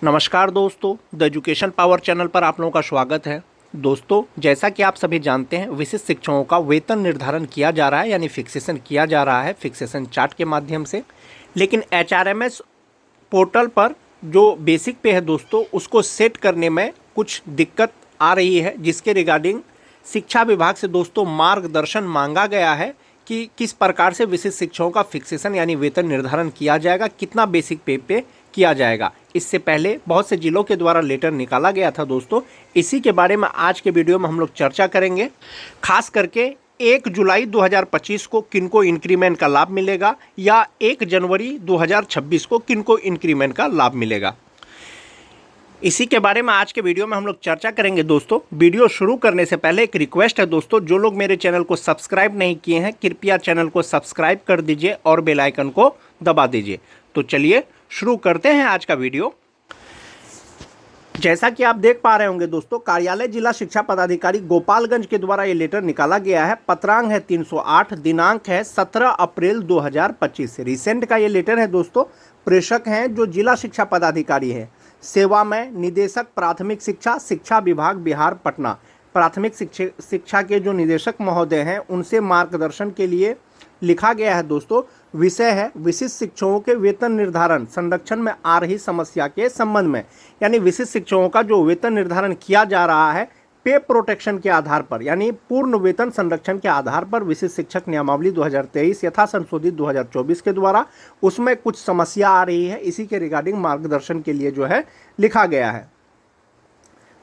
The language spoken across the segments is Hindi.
नमस्कार दोस्तों, द एजुकेशन पावर चैनल पर आप लोगों का स्वागत है। दोस्तों, जैसा कि आप सभी जानते हैं, विशिष्ट शिक्षकों का वेतन निर्धारण किया जा रहा है, यानी फिक्सेशन किया जा रहा है फिक्सेशन चार्ट के माध्यम से। लेकिन एचआरएमएस पोर्टल पर जो बेसिक पे है दोस्तों, उसको सेट करने में कुछ दिक्कत आ रही है, जिसके रिगार्डिंग शिक्षा विभाग से दोस्तों मार्गदर्शन मांगा गया है कि किस प्रकार से विशिष्ट शिक्षकों का फिक्सेशन यानी वेतन निर्धारण किया जाएगा, कितना बेसिक पे किया जाएगा। इससे पहले बहुत से जिलों के द्वारा लेटर निकाला गया था दोस्तों। इसी के बारे में आज के वीडियो में हम लोग चर्चा करेंगे। खास करके 1 जुलाई 2025 को किनको इंक्रीमेंट का लाभ मिलेगा या 1 जनवरी 2026 को किनको इंक्रीमेंट का लाभ मिलेगा, इसी के बारे में आज के वीडियो में हम लोग चर्चा करेंगे दोस्तों। वीडियो शुरू करने से पहले एक रिक्वेस्ट है दोस्तों, जो लोग मेरे चैनल को सब्सक्राइब नहीं किए हैं, कृपया चैनल को सब्सक्राइब कर दीजिए और बेल आइकन को दबा दीजिए। तो चलिए शुरू करते हैं आज का वीडियो। जैसा कि आप देख पा रहे होंगे दोस्तों, कार्यालय जिला शिक्षा पदाधिकारी गोपालगंज के द्वारा ये लेटर निकाला गया है। पत्रांक है 308, दिनांक है 17 अप्रैल 2025। रिसेंट का ये लेटर है दोस्तों। प्रेषक हैं जो जिला शिक्षा पदाधिकारी हैं, सेवा में निदेशक प्राथमिक शिक्षा, शिक्षा विभाग बिहार पटना। प्राथमिक शिक्षा के जो निदेशक महोदय हैं, उनसे मार्गदर्शन के लिए लिखा गया है दोस्तों। विषय है विशिष्ट शिक्षकों के वेतन निर्धारण संरक्षण में आ रही समस्या के संबंध में, यानी विशिष्ट शिक्षकों का जो वेतन निर्धारण किया जा रहा है पे प्रोटेक्शन के आधार पर, यानी पूर्ण वेतन संरक्षण के आधार पर विशिष्ट शिक्षक नियमावली 2023 यथा संशोधित 2024 के द्वारा, उसमें कुछ समस्या आ रही है। इसी के रिगार्डिंग मार्गदर्शन के लिए जो है लिखा गया है।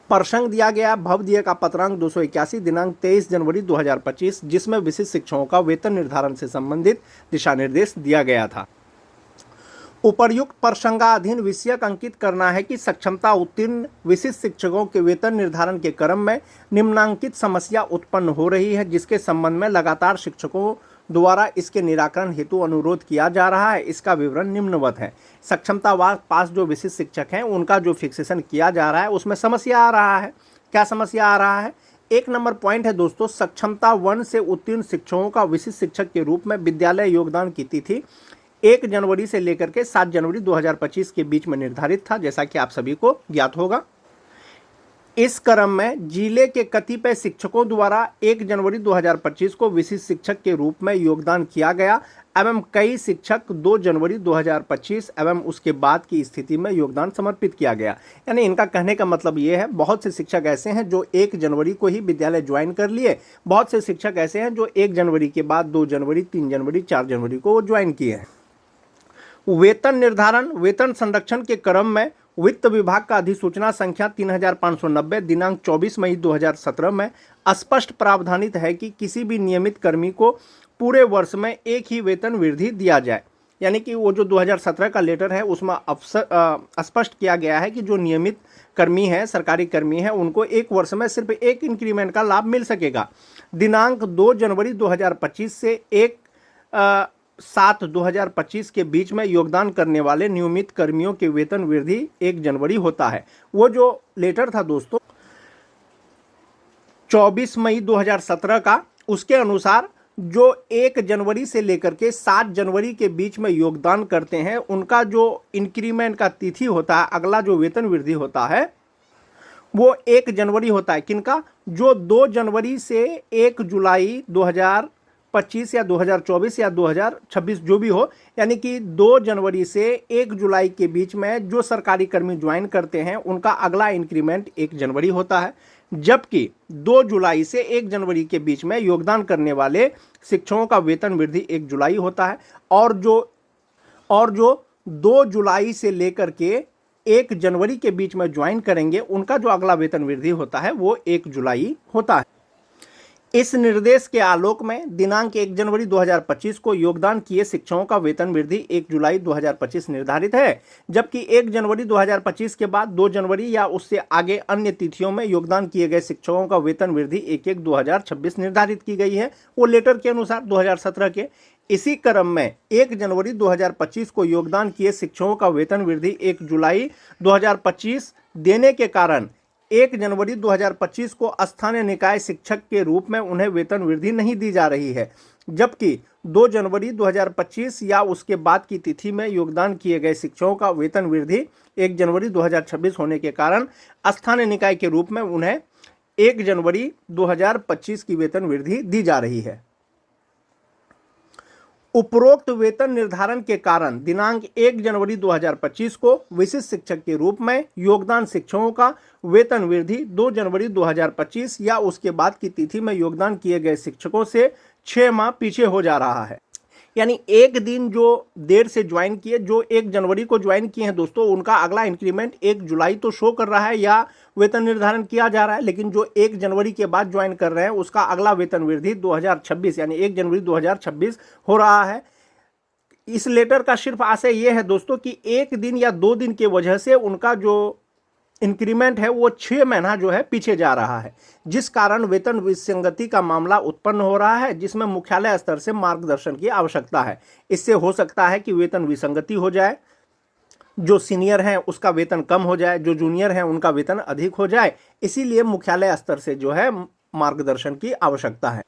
प्रसंग दिया गया भवदीय का पत्रांक 281, दिनांक 23 जनवरी 2025, जिसमें विशिष्ट शिक्षकों का वेतन निर्धारण से संबंधित दिशा निर्देश दिया गया था। उपर्युक्त प्रसंगाधीन विषयक अंकित करना है कि सक्षमता उत्तीर्ण विशिष्ट शिक्षकों के वेतन निर्धारण के क्रम में निम्नांकित समस्या उत्पन्न हो रही है, जिसके संबंध में लगातार शिक्षकों द्वारा इसके निराकरण हेतु अनुरोध किया जा रहा है। इसका विवरण निम्नवत है। सक्षमता पास जो विशिष्ट शिक्षक हैं, उनका जो फिक्सेशन किया जा रहा है, उसमें समस्या आ रहा है। क्या समस्या आ रहा है? 1 नंबर पॉइंट है दोस्तों, सक्षमता 1 से उत्तीर्ण शिक्षकों का विशिष्ट शिक्षक के रूप में विद्यालय योगदान की तिथि 1 जनवरी से लेकर के 7 जनवरी 2025 के बीच में निर्धारित था, जैसा कि आप सभी को ज्ञात होगा। इस क्रम में जिले के कतिपय शिक्षकों द्वारा 1 जनवरी 2025 को विशिष्ट शिक्षक के रूप में योगदान किया गया एवं कई शिक्षक 2 जनवरी 2025 एवं उसके बाद की स्थिति में योगदान समर्पित किया गया। यानी इनका कहने का मतलब ये है, बहुत से शिक्षक ऐसे हैं जो 1 जनवरी को ही विद्यालय ज्वाइन कर लिए, बहुत से शिक्षक ऐसे हैं जो 1 जनवरी के बाद 2 जनवरी, 3 जनवरी, 4 जनवरी को वो ज्वाइन किए हैं। वेतन निर्धारण वेतन संरक्षण के क्रम में वित्त विभाग का अधिसूचना संख्या 3590 दिनांक 24 मई 2017 में स्पष्ट प्रावधानित है कि किसी भी नियमित कर्मी को पूरे वर्ष में एक ही वेतन वृद्धि दिया जाए। यानी कि वो जो 2017 का लेटर है, उसमें स्पष्ट किया गया है कि जो नियमित कर्मी हैं, सरकारी कर्मी हैं, उनको एक वर्ष में सिर्फ एक इंक्रीमेंट का लाभ मिल सकेगा। दिनांक 2 जनवरी 2025 से 1/7/2025 के बीच में योगदान करने वाले नियमित कर्मियों के वेतन वृद्धि 1 जनवरी होता है। वो जो लेटर था दोस्तों 24 मई 2017 का, उसके अनुसार जो 1 जनवरी से लेकर के 7 जनवरी के बीच में योगदान करते हैं, उनका जो इंक्रीमेंट का तिथि होता है, अगला जो वेतन वृद्धि होता है, वो 1 जनवरी होता है। किनका? जो 2 जनवरी से 1 जुलाई 2025 या 2024 या 2026 जो भी हो, यानी कि 2 जनवरी से 1 जुलाई के बीच में जो सरकारी कर्मी ज्वाइन करते हैं, उनका अगला इंक्रीमेंट 1 जनवरी होता है। जबकि 2 जुलाई से 1 जनवरी के बीच में योगदान करने वाले शिक्षकों का वेतन वृद्धि 1 जुलाई होता है। और जो 2 जुलाई से लेकर के 1 जनवरी के बीच में ज्वाइन करेंगे, उनका जो अगला वेतन वृद्धि होता है वो 1 जुलाई होता है। इस निर्देश के आलोक में दिनांक 1 जनवरी 2025 को योगदान किए शिक्षकों का वेतन वृद्धि 1 जुलाई 2025 निर्धारित है, जबकि 1 जनवरी 2025 के बाद 2 जनवरी या उससे आगे अन्य तिथियों में योगदान किए गए शिक्षकों का वेतन वृद्धि 1/1/2026 निर्धारित की गई है, वो लेटर के अनुसार 2017 के। इसी क्रम में 1 जनवरी 2025 को योगदान किए शिक्षकों का वेतन वृद्धि 1 जुलाई 2025 देने के कारण 1 जनवरी 2025 को स्थानीय निकाय शिक्षक के रूप में उन्हें वेतन वृद्धि नहीं दी जा रही है। जबकि 2 जनवरी 2025 या उसके बाद की तिथि में योगदान किए गए शिक्षकों का वेतन वृद्धि 1 जनवरी 2026 होने के कारण स्थानीय निकाय के रूप में उन्हें 1 जनवरी 2025 की वेतन वृद्धि दी जा रही है। उपरोक्त वेतन निर्धारण के कारण दिनांक 1 जनवरी 2025 को विशिष्ट शिक्षक के रूप में योगदान शिक्षकों का वेतन वृद्धि 2 जनवरी 2025 या उसके बाद की तिथि में योगदान किए गए शिक्षकों से 6 माह पीछे हो जा रहा है। यानी एक दिन जो देर से ज्वाइन किए, जो 1 जनवरी को ज्वाइन किए हैं दोस्तों, उनका अगला इंक्रीमेंट 1 जुलाई तो शो कर रहा है या वेतन निर्धारण किया जा रहा है, लेकिन जो 1 जनवरी के बाद ज्वाइन कर रहे हैं उसका अगला वेतन वृद्धि 2026 यानी 1 जनवरी 2026 हो रहा है। इस लेटर का सिर्फ आशय यह है दोस्तों कि 1 दिन या 2 दिन की वजह से उनका जो इंक्रीमेंट है वो 6 महीना जो है पीछे जा रहा है, जिस कारण वेतन विसंगति का मामला उत्पन्न हो रहा है, जिसमें मुख्यालय स्तर से मार्गदर्शन की आवश्यकता है। इससे हो सकता है कि वेतन विसंगति हो जाए, जो सीनियर हैं उसका वेतन कम हो जाए, जो जूनियर हैं उनका वेतन अधिक हो जाए। इसीलिए मुख्यालय स्तर से जो है मार्गदर्शन की आवश्यकता है।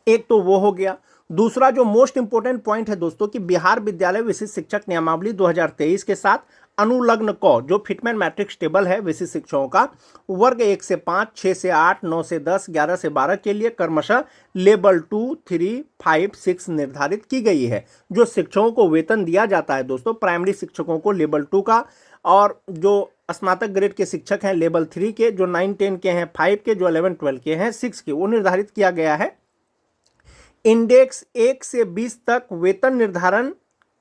एक तो वो हो गया। दूसरा जो मोस्ट इंपोर्टेंट पॉइंट है दोस्तों कि बिहार विद्यालय विशिष्ट शिक्षक नियमावली 2023 के साथ अनुलग्न क जो फिटमेंट मैट्रिक्स टेबल है विशिष्ट शिक्षकों का, वर्ग 1 से 5, 6 से 8, 9 से 10, 11 से 12 के लिए क्रमशः लेवल 2, 3, 5, 6 निर्धारित की गई है। जो शिक्षकों को वेतन दिया जाता है दोस्तों, प्राइमरी शिक्षकों को लेवल 2 का, और जो स्नातक ग्रेड के शिक्षक हैं लेवल 3 के, जो 9, 10 के हैं 5 के, जो 11, 12 के हैं 6 के, वो निर्धारित किया गया है। इंडेक्स 1 से 20 तक वेतन निर्धारण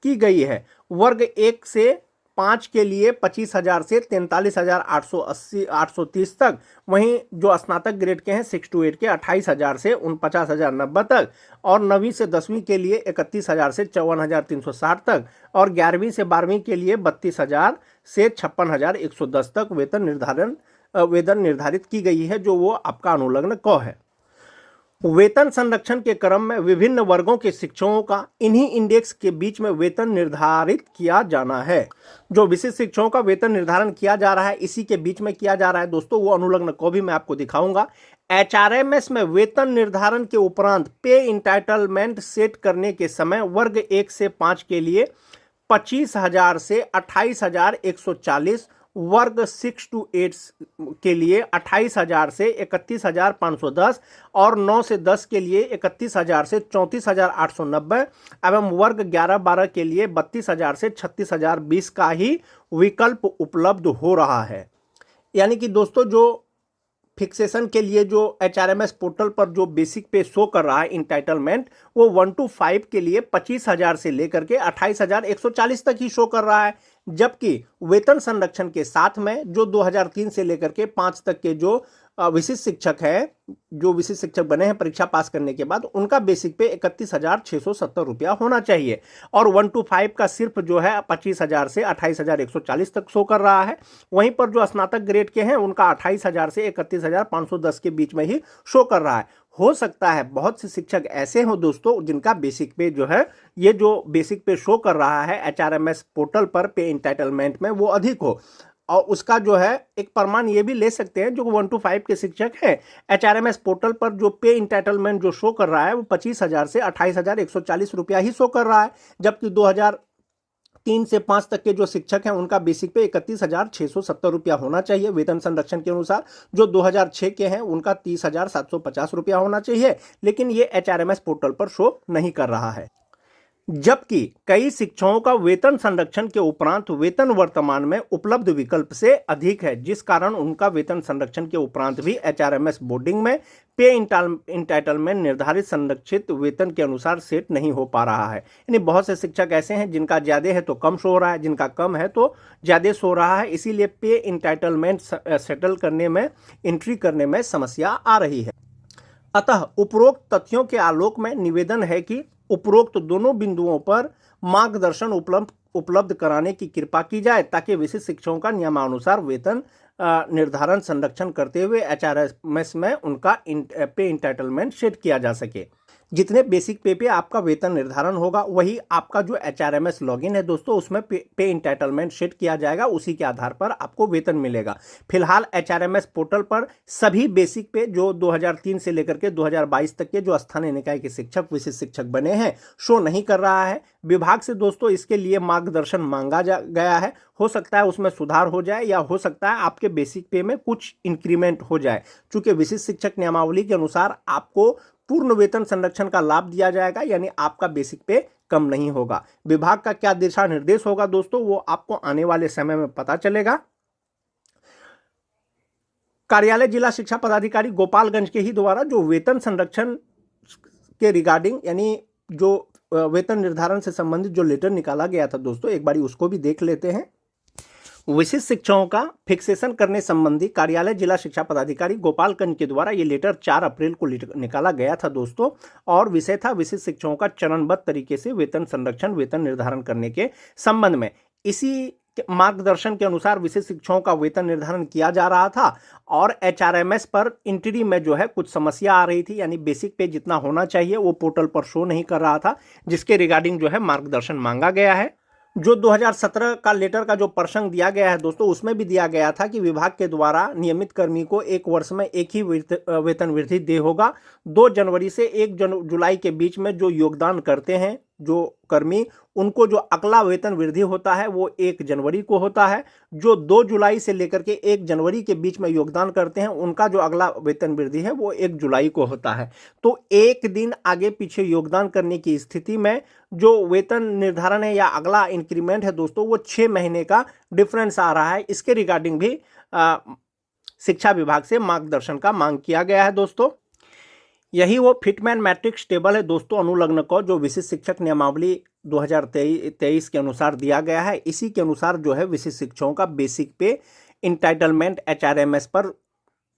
की गई है। वर्ग 1 से 5 के लिए 25,000 से 43,830 तक, वहीं जो स्नातक ग्रेड के हैं 6 to 8 के 28,000 से 49,090 तक, और 9वीं से 10वीं के लिए 31,000 से 54,360 तक, और 11वीं से 12वीं के लिए 32,000 से 56,110 तक वेतन निर्धारित की गई है, जो वो आपका अनुलग्न क है। वेतन संरक्षण के क्रम में विभिन्न वर्गों के शिक्षकों का इन्हीं इंडेक्स के बीच में वेतन निर्धारित किया जाना है। जो विशिष्ट शिक्षकों का वेतन निर्धारण किया जा रहा है इसी के बीच में किया जा रहा है दोस्तों, वो अनुलग्न को भी मैं आपको दिखाऊंगा। HRMS में वेतन निर्धारण के उपरांत पे इंटाइटलमेंट सेट करने के समय वर्ग 1 से 5 के लिए 25,000 से 28,140, वर्ग 6 to 8 के लिए 28,000 से 31,510, और 9 से 10 के लिए 31,000 से 34,890, एवं वर्ग 11-12 के लिए 32,000 से 36,020 का ही विकल्प उपलब्ध हो रहा है। यानी कि दोस्तों जो फिक्सेशन के लिए जो HRMS पोर्टल पर जो बेसिक पे शो कर रहा है इंटाइटलमेंट, वो 1 to 5 के लिए 25,000 से लेकर के 28,140 तक ही शो कर रहा है, जबकि वेतन संरक्षण के साथ में जो 2003 से लेकर के 5 तक के जो विशिष्ट शिक्षक हैं, जो विशिष्ट शिक्षक बने हैं परीक्षा पास करने के बाद, उनका बेसिक पे 31,670 रुपया होना चाहिए, और 1 to 5 का सिर्फ जो है 25,000 से 28,140 तक शो कर रहा है। वहीं पर जो स्नातक ग्रेड के हैं उनका 28,000 से 31,510 के बीच में ही शो कर रहा है। हो सकता है बहुत से शिक्षक ऐसे हों दोस्तों जिनका बेसिक पे जो है, ये जो बेसिक पे शो कर रहा है HRMS पोर्टल पर पे इंटाइटलमेंट में, वो अधिक हो, और उसका जो है एक प्रमाण ये भी ले सकते हैं जो 1 to 5 के शिक्षक हैं, HRMS पोर्टल पर जो पे इंटाइटलमेंट जो शो कर रहा है वो 25,000 से 28,140 रुपया ही शो कर रहा है, जबकि 2003 से 5 तक के जो शिक्षक हैं उनका बेसिक पे 31,670 रुपया होना चाहिए वेतन संरक्षण के अनुसार। जो 2006 के हैं उनका 30,750 रुपया होना चाहिए, लेकिन ये HRMS पोर्टल पर शो नहीं कर रहा है। जबकि कई शिक्षकों का वेतन संरक्षण के उपरांत वेतन वर्तमान में उपलब्ध विकल्प से अधिक है, जिस कारण उनका वेतन संरक्षण के उपरांत भी HRMS बोर्डिंग में पे इंटाइटलमेंट निर्धारित संरक्षित वेतन के अनुसार सेट नहीं हो पा रहा है। यानी बहुत से शिक्षक ऐसे हैं जिनका ज्यादा है तो कम शो हो रहा है, जिनका कम है तो ज्यादा शो रहा है, इसीलिए पे इंटाइटलमेंट सेटल करने में, एंट्री करने में समस्या आ रही है। अतः उपरोक्त तथ्यों के आलोक में निवेदन है कि उपरोक्त दोनों बिंदुओं पर मार्गदर्शन उपलब्ध कराने की कृपा की जाए, ताकि विशिष्ट शिक्षकों का नियमानुसार वेतन निर्धारण संरक्षण करते हुए HRMS में उनका पे इंटाइटलमेंट सेट किया जा सके। जितने बेसिक पे आपका वेतन निर्धारण होगा वही आपका जो HRMS लॉगिन है दोस्तों उसमें पे इंटाइटलमेंट सेट किया जाएगा, उसी के आधार पर आपको वेतन मिलेगा। फिलहाल HRMS पोर्टल पर सभी बेसिक पे जो 2003 से लेकर के 2022 तक के जो स्थानीय निकाय के शिक्षक विशिष्ट शिक्षक बने हैं शो नहीं कर रहा है। विभाग से दोस्तों इसके लिए मार्गदर्शन मांगा गया है, हो सकता है उसमें सुधार हो जाए या हो सकता है आपके बेसिक पे में कुछ इंक्रीमेंट हो जाए। चूंकि विशिष्ट शिक्षक नियमावली के अनुसार आपको पूर्ण वेतन संरक्षण का लाभ दिया जाएगा, यानी आपका बेसिक पे कम नहीं होगा। विभाग का क्या दिशा निर्देश होगा दोस्तों वो आपको आने वाले समय में पता चलेगा। कार्यालय जिला शिक्षा पदाधिकारी गोपालगंज के ही द्वारा जो वेतन संरक्षण के रिगार्डिंग यानी जो वेतन निर्धारण से संबंधित जो लेटर निकाला गया था दोस्तों, एक बारी उसको भी देख लेते हैं। विशिष्ट शिक्षकों का फिक्सेशन करने संबंधी कार्यालय जिला शिक्षा पदाधिकारी गोपालगंज के द्वारा ये लेटर 4 अप्रैल को निकाला गया था दोस्तों, और विषय था विशिष्ट शिक्षकों का चरणबद्ध तरीके से वेतन संरक्षण वेतन निर्धारण करने के संबंध में। इसी मार्गदर्शन के अनुसार विशिष्ट शिक्षकों का वेतन निर्धारण किया जा रहा था, और HRMS पर इंट्री में जो है कुछ समस्या आ रही थी, यानी बेसिक पे जितना होना चाहिए वो पोर्टल पर शो नहीं कर रहा था, जिसके रिगार्डिंग जो है मार्गदर्शन मांगा गया है। जो 2017 का लेटर का जो प्रसंग दिया गया है दोस्तों उसमें भी दिया गया था कि विभाग के द्वारा नियमित कर्मी को 1 वर्ष में एक ही वेतन वृद्धि दे होगा। 2 जनवरी से 1 जुलाई के बीच में जो योगदान करते हैं जो कर्मी, उनको जो अगला वेतन वृद्धि होता है वो 1 जनवरी को होता है। जो 2 जुलाई से लेकर के 1 जनवरी के बीच में योगदान करते हैं उनका जो अगला वेतन वृद्धि है वो 1 जुलाई को होता है। तो एक दिन आगे पीछे योगदान करने की स्थिति में जो वेतन निर्धारण है या अगला इंक्रीमेंट है दोस्तों वो 6 महीने का डिफरेंस आ रहा है। इसके रिगार्डिंग भी शिक्षा विभाग से मार्गदर्शन का मांग किया गया है दोस्तों। यही वो फिटमैन मैट्रिक्स टेबल है दोस्तों अनुलग्न को जो विशिष्ट शिक्षक नियमावली 2023 के अनुसार दिया गया है। इसी के अनुसार जो है विशिष्ट शिक्षकों का बेसिक पे इंटाइटलमेंट HRMS पर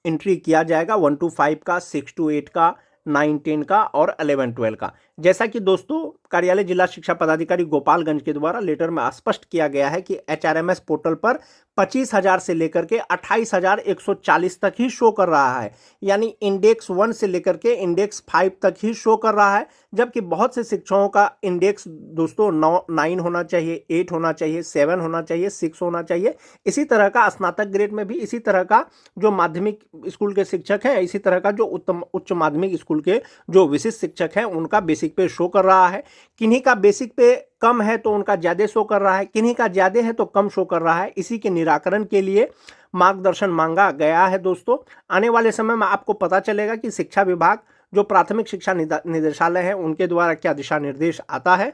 एंट्री किया जाएगा, 1 to 5 का, 6 to 8 का, 9, 10 का और 11, 12 का। जैसा कि दोस्तों कार्यालय जिला शिक्षा पदाधिकारी गोपालगंज के द्वारा लेटर में स्पष्ट किया गया है कि HRMS पोर्टल पर 25,000 से लेकर के 28,140 तक ही शो कर रहा है, यानी इंडेक्स 1 से लेकर के इंडेक्स 5 तक ही शो कर रहा है। जबकि बहुत से शिक्षकों का इंडेक्स दोस्तों 9 होना चाहिए, 8 होना चाहिए, 7 होना चाहिए, 6 होना चाहिए। इसी तरह का स्नातक ग्रेड में भी इसी तरह का जो माध्यमिक स्कूल के शिक्षक हैं, इसी तरह का जो उच्च माध्यमिक स्कूल के जो विशिष्ट शिक्षक हैं उनका बेसिक पे शो कर रहा है। किन्हीं का बेसिक पे कम है तो उनका ज्यादा शो कर रहा है, किन्हीं का ज्यादा है तो कम शो कर रहा है। इसी के निराकरण के लिए मार्गदर्शन मांगा गया है दोस्तों। आने वाले समय में आपको पता चलेगा कि शिक्षा विभाग जो प्राथमिक शिक्षा निदेशालय है उनके द्वारा क्या दिशा निर्देश आता है।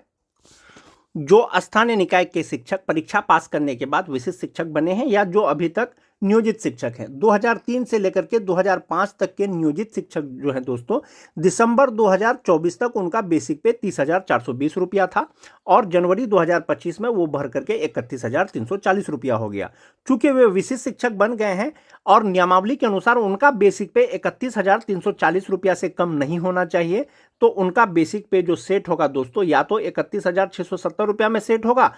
जो स्थानीय निकाय के शिक्षक परीक्षा पास करने के बाद विशिष्ट शिक्षक बने हैं या जो अभी तक नियोजित शिक्षक हैं, 2003 से लेकर के 2005 तक के नियोजित शिक्षक जो हैं दोस्तों, दिसंबर 2024 तक उनका बेसिक पे 30,420 रुपया था और जनवरी 2025 में वो भर करके 31,340 रुपया हो गया। चूंकि वे विशिष्ट शिक्षक बन गए हैं और नियमावली के अनुसार उनका बेसिक पे 31,340 रुपया से कम नहीं होना चाहिए, तो उनका बेसिक पे जो सेट होगा दोस्तों या तो 31,670 रुपया में सेट होगा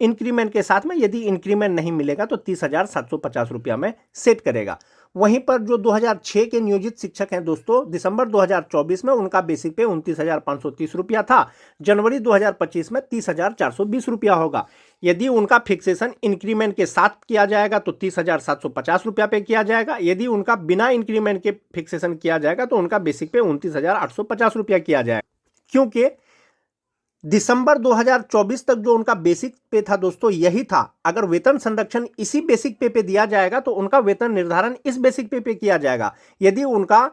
इंक्रीमेंट के साथ में, यदि इंक्रीमेंट नहीं मिलेगा तो 30,750 रुपया में सेट करेगा। वहीं पर जो 2006 के नियोजित शिक्षक हैं दोस्तों, दिसंबर 2024 में उनका बेसिक पे 29,530 रुपया था, जनवरी 2025 में 30,420 रुपया होगा। यदि उनका फिक्सेशन इंक्रीमेंट के साथ किया जाएगा तो 30,750 रुपया पे किया जाएगा, यदि उनका बिना इंक्रीमेंट के फिक्सेशन किया जाएगा तो उनका बेसिक पे 29,850 रुपया किया जाएगा। क्योंकि दिसंबर 2024 तक जो उनका बेसिक पे था दोस्तों यही था। अगर वेतन संरक्षण इसी बेसिक पे दिया जाएगा तो उनका वेतन निर्धारण इस बेसिक पे किया जाएगा। यदि उनका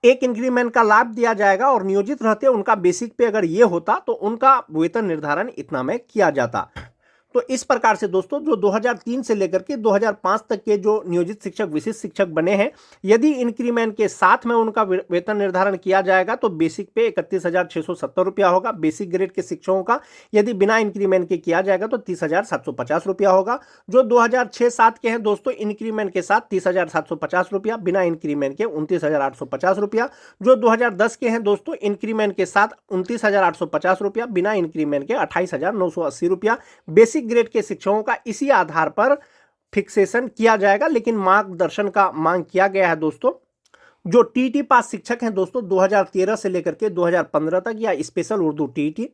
एक इंक्रीमेंट का लाभ दिया जाएगा और नियोजित रहते उनका बेसिक पे अगर ये होता तो उनका वेतन निर्धारण इतना में किया जाता। तो इस प्रकार से दोस्तों जो 2003 से लेकर के 2005 तक के जो नियोजित शिक्षक विशिष्ट शिक्षक बने हैं, यदि इंक्रीमेंट के साथ में उनका वेतन निर्धारण किया जाएगा तो बेसिक पे 31,670 रुपया होगा बेसिक ग्रेड के शिक्षकों का। यदि बिना इंक्रीमेंट के किया जाएगा तो 30,750 रुपया होगा। जो 2006-07 के हैं दोस्तों, इंक्रीमेंट के साथ 30,750 रुपया, बिना इंक्रीमेंट के 29,850 रुपया। जो 2010 के हैं दोस्तों, इंक्रीमेंट के साथ 29,850 रुपया, बिना इंक्रीमेंट के 28,980 रुपया। बेसिक ग्रेड के शिक्षकों का इसी आधार पर फिक्सेशन किया जाएगा, लेकिन मार्गदर्शन का मांग किया गया है दोस्तों। जो टीईटी पास शिक्षक हैं दोस्तों 2013 से लेकर के 2015 तक या स्पेशल उर्दू टीईटी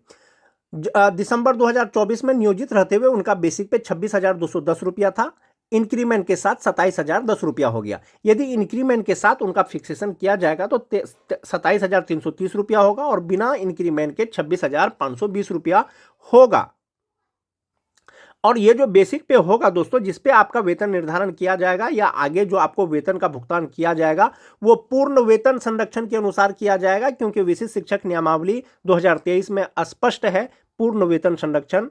दिसंबर 2024 में नियोजित रहते हुए उनका बेसिक पे 26,210 रुपया था। इंक्रीमेंट के साथ 27,010 रुपया हो गया। यदि इंक्रीमेंट के साथ उनका फिक्सेशन किया जाएगा तो 27,330 रुपया होगा और बिना इंक्रीमेंट के 26,520 रुपया होगा। और ये जो बेसिक पे होगा दोस्तों, जिस पे आपका वेतन निर्धारण किया जाएगा या आगे जो आपको वेतन का भुगतान किया जाएगा वो पूर्ण वेतन संरक्षण के अनुसार किया जाएगा, क्योंकि विशिष्ट शिक्षक नियमावली 2023 में स्पष्ट है पूर्ण वेतन संरक्षण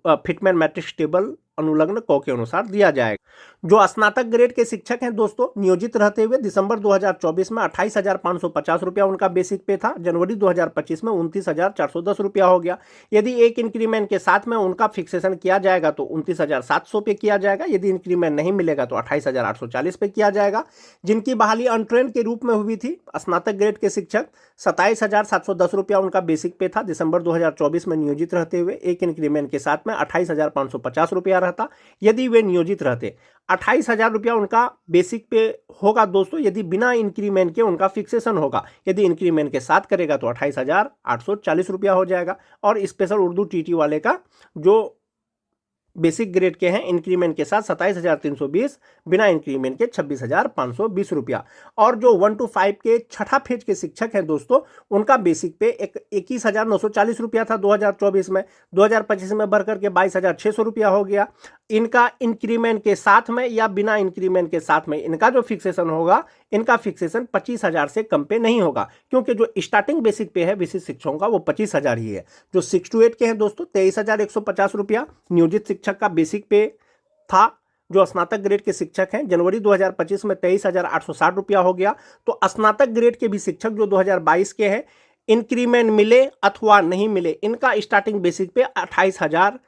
फिटमेंट मैट्रिक्स टेबल अनुलग्न क के अनुसार दिया जाएगा। जो स्नातक ग्रेड के शिक्षक हैं दोस्तों नियोजित रहते हुए दिसंबर 2024 में 28,550 रुपया उनका बेसिक पे था। जनवरी 2025 में 29,410 रुपया हो गया। यदि एक इंक्रीमेंट के साथ में उनका फिक्सेशन किया जाएगा तो 29,700 पे किया जाएगा। यदि इंक्रीमेंट नहीं मिलेगा तो 28,840 पे किया जाएगा। जिनकी बहाली अनट्रेंड के रूप में हुई थी स्नातक ग्रेड के शिक्षक 27,710 रुपया उनका बेसिक पे था दिसंबर 2024 में नियोजित रहते हुए। एक इंक्रीमेंट के साथ में 28,550 रुपया रहता। यदि वे नियोजित रहते 28,000 रुपया उनका बेसिक पे होगा दोस्तों, यदि बिना इंक्रीमेंट के उनका फिक्सेशन होगा। यदि इंक्रीमेंट के साथ करेगा तो 28,840 रुपया हो जाएगा। और स्पेशल उर्दू टीटी वाले का जो बेसिक ग्रेड के हैं इंक्रीमेंट के साथ 27,320, बिना इंक्रीमेंट के 26,520 रुपया। और जो 1 to 5 के छठा फेज के शिक्षक हैं दोस्तों उनका बेसिक पे 21,940 रुपया था 2024 में। 2025 में बढ़कर के 22,600 रुपया हो गया। इनका इंक्रीमेंट के साथ में या बिना इंक्रीमेंट के साथ में इनका जो फिक्सेशन होगा, इनका फिक्सेशन 25,000 से कम पे नहीं होगा, क्योंकि जो स्टार्टिंग बेसिक पे है विशिष्ट शिक्षकों का वो 25,000 ही है। जो 6 to 8 के हैं दोस्तों 23,150 रुपया नियोजित शिक्षक का बेसिक पे था। जो स्नातक ग्रेड के शिक्षक हैं जनवरी 2025 में 23,860 रुपया हो गया। तो स्नातक ग्रेड के भी शिक्षक जो 2022 के हैं इंक्रीमेंट मिले अथवा नहीं मिले, इनका स्टार्टिंग बेसिक पे 28,000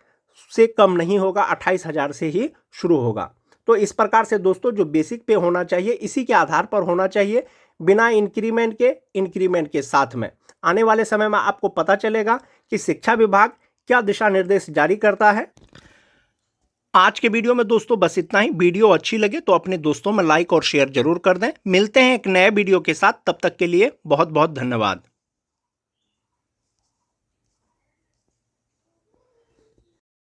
से कम नहीं होगा, 28,000 से ही शुरू होगा। तो इस प्रकार से दोस्तों जो बेसिक पे होना चाहिए इसी के आधार पर होना चाहिए, बिना इंक्रीमेंट के, इंक्रीमेंट के साथ में। आने वाले समय में आपको पता चलेगा कि शिक्षा विभाग क्या दिशा निर्देश जारी करता है। आज के वीडियो में दोस्तों बस इतना ही। वीडियो अच्छी लगे तो अपने दोस्तों में लाइक और शेयर जरूर कर दें। मिलते हैं एक नए वीडियो के साथ, तब तक के लिए बहुत बहुत धन्यवाद।